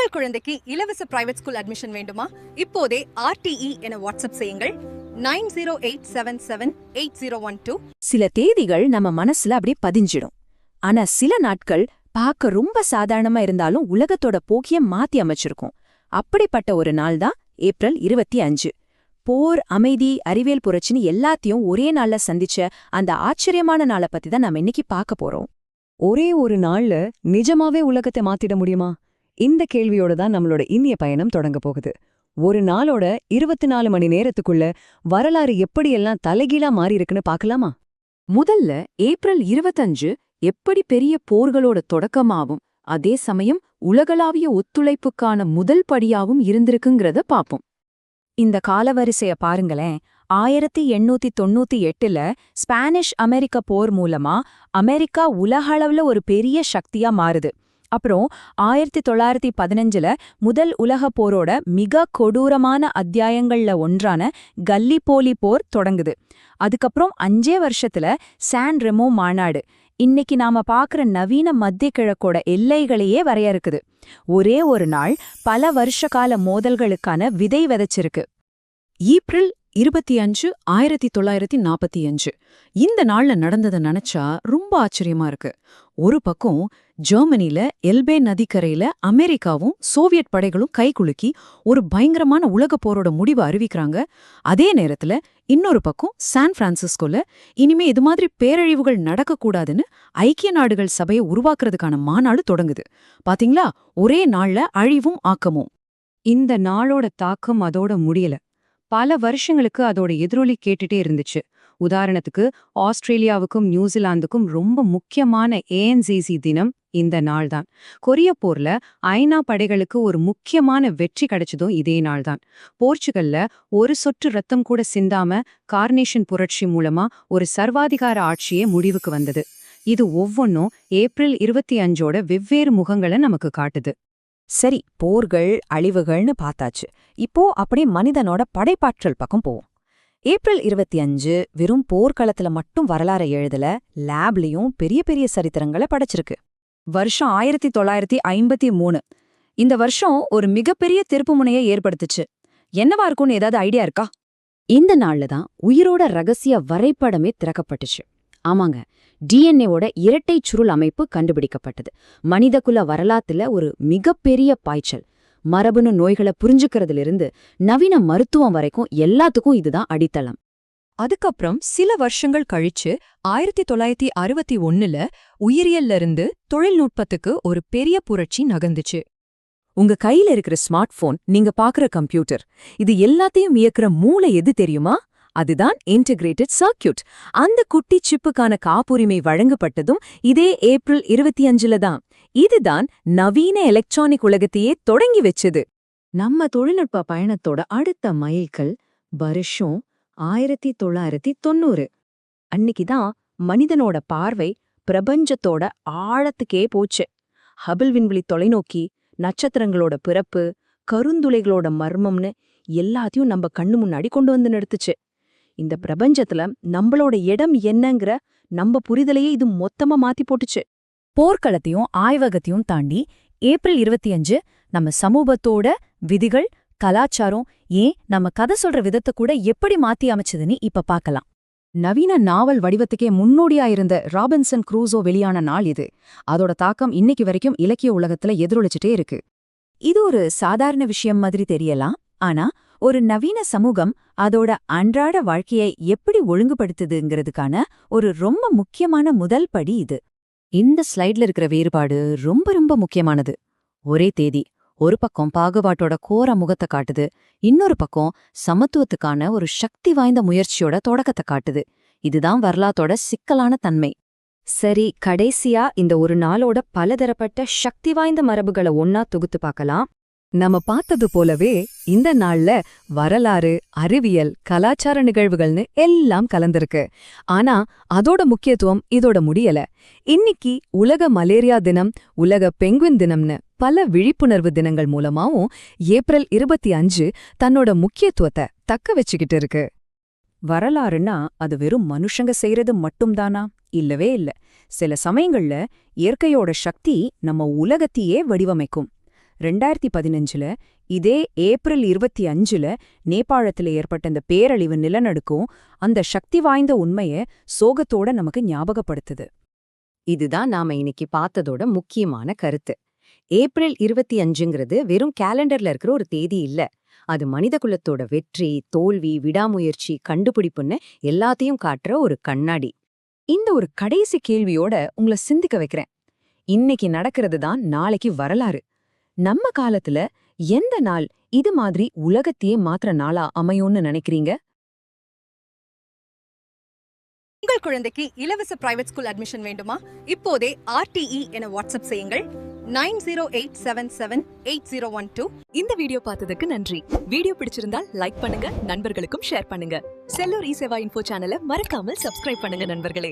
உங்கள் குழந்தைக்கு இலவச பிரைவேட் ஸ்கூல் அட்மிஷன் வேண்டுமா? இப்போதே RTE என வாட்ஸ்அப் செய்யுங்கள் 9087788012. சில தேதிகள் நம்ம மனசுல அப்படியே பதிஞ்சிடும். ஆனா சில நாட்கள் பார்க்க ரொம்ப சாதாரணமா இருந்தாலும் உலகத்தோட போக்கிய மாத்தி அமைச்சிருக்கும். அப்படிப்பட்ட ஒரு நாள் தான் ஏப்ரல் 25. போர், அமைதி, அறிவியல் புரட்சின்னு எல்லாத்தையும் ஒரே நாள்ல சந்திச்ச அந்த ஆச்சரியமான நாளை பத்தி தான் நம்ம இன்னைக்கு பார்க்க போறோம். ஒரே ஒரு நாள்ல நிஜமாவே உலகத்தை மாத்திட முடியுமா? இந்த கேள்வியோட தான் நம்மளோட இந்திய பயணம் தொடங்க போகுது. ஒரு நாளோட 24 மணி நேரத்துக்குள்ள வரலாறு எப்படியெல்லாம் தலைகீழா மாறி இருக்குன்னு பார்க்கலாமா? முதல்ல ஏப்ரல் 25 எப்படி பெரிய போர்களோட தொடக்கமாவும் அதே சமயம் உலகளாவிய ஒத்துழைப்புக்கான முதல் படியாவும் இருந்திருக்குங்கிறத பாப்போம். இந்த காலவரிசைய பாருங்களேன். 1898ல ஸ்பானிஷ் அமெரிக்க போர் மூலமா அமெரிக்கா உலகளவுல ஒரு பெரிய சக்தியா மாறுது. அப்புறம் 1915ல முதல் உலகப் போரோட மிக கொடூரமான அத்தியாயங்கள்ல ஒன்றான கல்லிபோலி போர் தொடங்குது. அதுக்கப்புறம் 5 வருஷத்துல சான் ரெமோ மாநாடு இன்னைக்கு நாம பாக்குற நவீன மத்திய கிழக்கோட எல்லைகளையே வரையறுக்குது. ஒரே ஒரு நாள் பல வருஷகால மோதல்களுக்கான விதை விதைச்சிருக்கு. ஏப்ரல் 25, 1945 இந்த நாள்ல நடந்ததை நினைச்சா ரொம்ப ஆச்சரியமா இருக்கு. ஒரு பக்கம் ஜெர்மனில எல்பே நதிக்கரையில அமெரிக்காவும் சோவியத் படைகளும் கைகுலுக்கி ஒரு பயங்கரமான உலகப் போரோட முடிவை அறிவிக்கிறாங்க. அதே நேரத்துல இன்னொரு பக்கம் சான் பிரான்சிஸ்கோல இனிமே இது மாதிரி பேரழிவுகள் நடக்கக்கூடாதுன்னு ஐக்கிய நாடுகள் சபையை உருவாக்குறதுக்கான மாநாடு தொடங்குது. பாத்தீங்களா, ஒரே நாள்ல அழிவும் ஆக்கமும். இந்த நாளோட தாக்கம் அதோட முடியல. பல வருஷங்களுக்கு அதோட எதிரொலி கேட்டுட்டே இருந்துச்சு. உதாரணத்துக்கு ஆஸ்திரேலியாவுக்கும் நியூசிலாந்துக்கும் ரொம்ப முக்கியமான ANZC தினம் இந்த நாள்தான். கொரிய போர்ல ஐநா படைகளுக்கு ஒரு முக்கியமான வெற்றி கிடைச்சதும் இதே நாள்தான். போர்ச்சுகல்ல ஒரு சொட்டு ரத்தம் கூட சிந்தாம கார்னேஷன் புரட்சி மூலமா ஒரு சர்வாதிகார ஆட்சியே முடிவுக்கு வந்தது. இது ஒவ்வொன்றும் ஏப்ரல் 25ஓட வெவ்வேறு முகங்களை நமக்கு காட்டுது. சரி, போர்கள், அழிவுகள்னு பார்த்தாச்சு. இப்போ அப்படியே மனிதனோட படைப்பாற்றல் பக்கம் போவோம். ஏப்ரல் 25 வெறும் போர்க்களத்துல மட்டும் வரலாறை எழுதல, லேப்லயும் பெரிய பெரிய சரித்திரங்களை படைச்சிருக்கு. வருஷம் 1953. இந்த வருஷம் ஒரு மிகப்பெரிய திருப்புமுனையை ஏற்படுத்துச்சு. என்னவா இருக்கும்னு ஏதாவது ஐடியா இருக்கா? இந்த நாள்ல தான் உயிரோட ரகசிய வரைபடமே திறக்கப்பட்டுச்சு. ஆமாங்க, DNA-வோட இரட்டை சுருள் அமைப்பு கண்டுபிடிக்கப்பட்டது. மனிதகுல வரலாத்துல ஒரு மிகப்பெரிய பாய்ச்சல். மரபணு நோய்களை புரிஞ்சுக்கிறதுலிருந்து நவீன மருத்துவம் வரைக்கும் எல்லாத்துக்கும் இதுதான் அடித்தளம். அதுக்கப்புறம் சில வருஷங்கள் கழிச்சு 1961ல உயிரியல்ல இருந்து தொழில்நுட்பத்துக்கு ஒரு பெரிய புரட்சி நகர்ந்துச்சு. உங்க கையில இருக்கிற ஸ்மார்ட் போன், நீங்க பாக்குற கம்ப்யூட்டர், இது எல்லாத்தையும் இயக்குற மூளை எது தெரியுமா? அதுதான் இன்டகிரேட்டட் சர்க்கியூட். அந்த குட்டி சிப்புக்கான காப்புரிமை வழங்கப்பட்டதும் இதே ஏப்ரல் 25ல தான். இதுதான் நவீன எலக்ட்ரானிக் உலகத்தையே தொடங்கி வச்சது. நம்ம தொழில்நுட்ப பயணத்தோட அடுத்த மைல்கல் வருஷம் 1990. அன்னிக்குதான் மனிதனோட பார்வை பிரபஞ்சத்தோட ஆழத்துக்கே போச்சு. ஹபிள் விண்வெளி தொலைநோக்கி நட்சத்திரங்களோட பிறப்பு, கருந்துளைகளோட மர்மம்னு எல்லாத்தையும் நம்ம கண்ணு முன்னாடி கொண்டு வந்து நிறுத்துச்சு. இந்த பிரபஞ்சத்துல நம்மளோட இடம் என்னங்கிற நம்ம புரிதலையே இது மொத்தமா மாத்தி போட்டுச்சு. போர்க்களத்தையும் ஆய்வகத்தையும் தாண்டி ஏப்ரல் 25 நம்ம சமூகத்தோட விதிகள், கலாச்சாரம், ஏன் நம்ம கதை சொல்ற விதத்தை கூட எப்படி மாத்தி அமைச்சதுன்னு இப்ப பார்க்கலாம். நவீன நாவல் வடிவத்துக்கே முன்னோடியாயிருந்த ராபின்சன் க்ரூசோ வெளியான நாள் இது. அதோட தாக்கம் இன்னைக்கு வரைக்கும் இலக்கிய உலகத்துல எதிரொலிச்சுட்டே இருக்கு. இது ஒரு சாதாரண விஷயம் மாதிரி தெரியலாம். ஆனா ஒரு நவீன சமூகம் அதோட அன்றாட வாழ்க்கையை எப்படி ஒழுங்குபடுத்துதுங்கிறதுக்கான ஒரு ரொம்ப முக்கியமான முதல் படி இது. இந்த ஸ்லைட்ல இருக்கிற வேறுபாடு ரொம்ப ரொம்ப முக்கியமானது. ஒரே தேதி ஒரு பக்கம் பாகுபாட்டோட கோர முகத்தை காட்டுது, இன்னொரு பக்கம் சமத்துவத்துக்கான ஒரு சக்தி வாய்ந்த முயற்சியோட தொடக்கத்தை காட்டுது. இதுதான் வரலாற்றோட சிக்கலான தன்மை. சரி, கடைசியா இந்த ஒரு நாளோட பலதரப்பட்ட சக்தி வாய்ந்த மரபுகளை ஒன்னா தொகுத்து பார்க்கலாம். நம்ம பார்த்தது போலவே இந்த நாள்ல வரலாறு, அறிவியல், கலாச்சார நிகழ்வுகள்னு எல்லாம் கலந்திருக்கு. ஆனா அதோட முக்கியத்துவம் இதோட முடியல. இன்னைக்கு உலக மலேரியா தினம், உலக பெங்குவின் தினம்னு பல விழிப்புணர்வு தினங்கள் மூலமாவும் ஏப்ரல் 25 தன்னோட முக்கியத்துவத்தை தக்க வச்சுக்கிட்டு இருக்கு. வரலாறுன்னா அது வெறும் மனுஷங்க செய்யறது மட்டும்தானா? இல்லவே இல்ல. சில சமயங்கள்ல இயற்கையோட சக்தி நம்ம உலகத்தையே வடிவமைக்கும். 2015ல இதே ஏப்ரல் 25ல நேபாளத்துல ஏற்பட்ட இந்த பேரழிவு நிலநடுக்கம் அந்த சக்தி வாய்ந்த உண்மைய சோகத்தோட நமக்கு ஞாபகப்படுத்துது. இதுதான் நாம இன்னைக்கு பார்த்ததோட முக்கியமான கருத்து. ஏப்ரல் 25ங்கிறது வெறும் கேலண்டர்ல இருக்கிற ஒரு தேதி இல்ல. அது மனித குலத்தோட வெற்றி, தோல்வி, விடாமுயற்சி, கண்டுபிடிப்புன்னு எல்லாத்தையும் காட்டுற ஒரு கண்ணாடி. இந்த ஒரு கடைசி கேள்வியோட உங்களை சிந்திக்க வைக்கிறேன். இன்னைக்கு நடக்கிறது தான் நாளைக்கு வரலாறு. நம்ம காலத்துல எந்த நாள் இது மாதிரி உலகத்தையே மாத்திர நாளா அமையும்னு நினைக்கிறீங்க? உங்கள் குழந்தைக்கு இலவச பிரைவேட் ஸ்கூல் அட்மிஷன் வேண்டுமா? இப்போதே RTE என வாட்ஸ்அப் செய்யுங்கள் 9087780112. இந்த வீடியோ பார்த்ததுக்கு நன்றி. வீடியோ பிடிச்சிருந்தால் லைக் பண்ணுங்க, நண்பர்களுக்கும் ஷேர் பண்ணுங்க. செல்லூர் இ சேவா இன்ஃபோ சேனலை மறக்காமல் சப்ஸ்கிரைப் பண்ணுங்க நண்பர்களே.